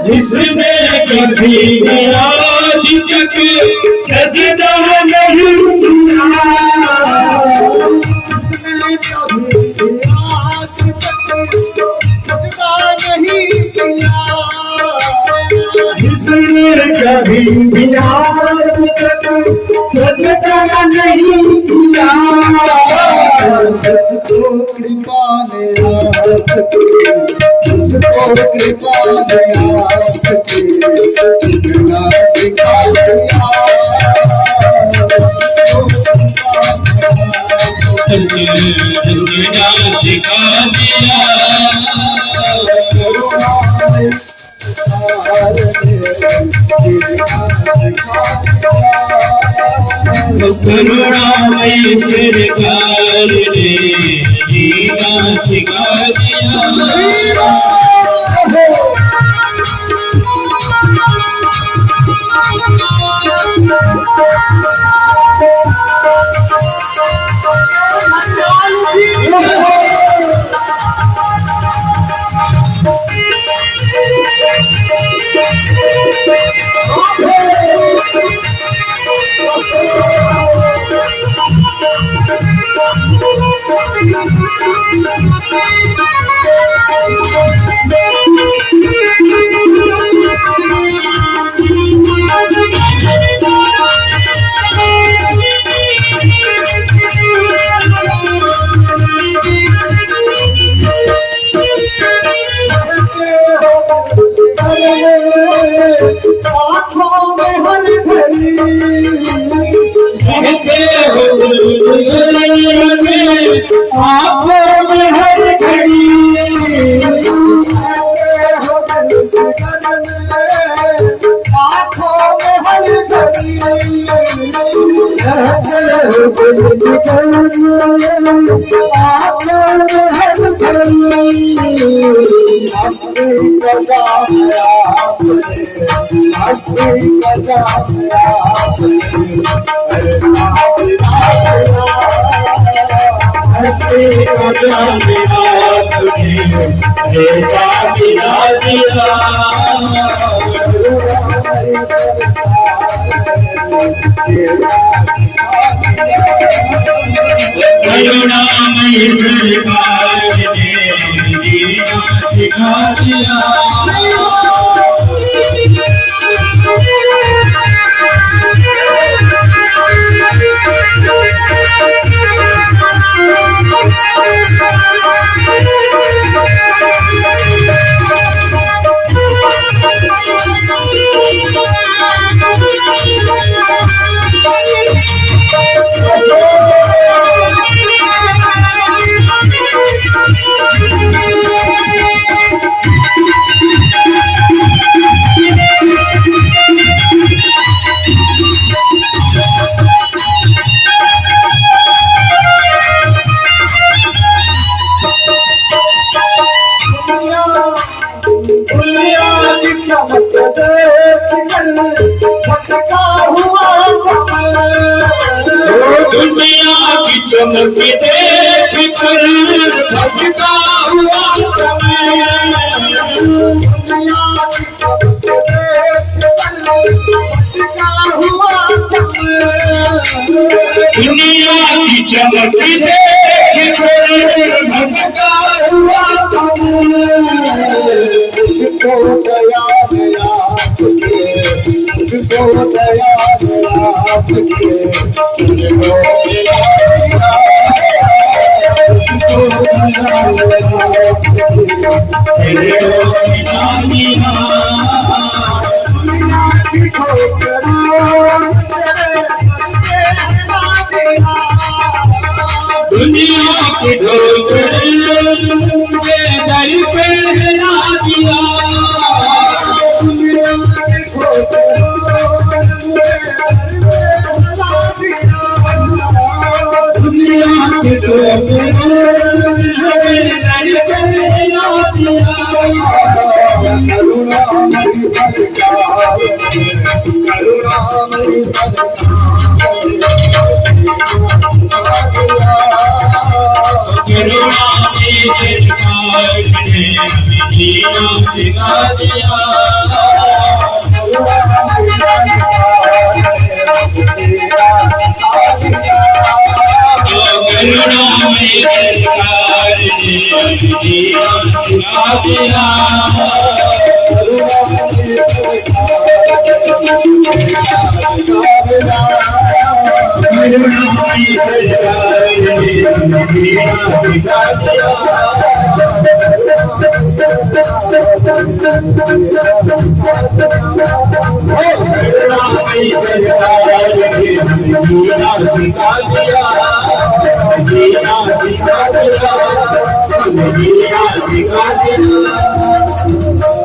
जिसने कभी आज तक सजदा नहीं किया, जिसने कभी आज तक सजदा नहीं किया, कृपा ने कृपा सिखा दिया, करुणामय सरकार ने जीना सिखा दिया। करुणामय सरकार ने जीना सिखा दिया। दुनिया की चमक देख कर भटका हुआ समय, दुनिया की चमक देख कर भटका हुआ समय, दुनिया की चमक देख कर भटका हुआ समय, तुझको दया दया तुझको दया दया दुनिया की ठोकरें मुझे दर पे गिरा दिया, दुनिया की ठोकरें दुनिया की ठोकरें मुझे दर पे गिरा दिया। करुणा करुणा में सरकार ने जीना सिखा दिया करुणा में सरकार ने जीना सिखा दिया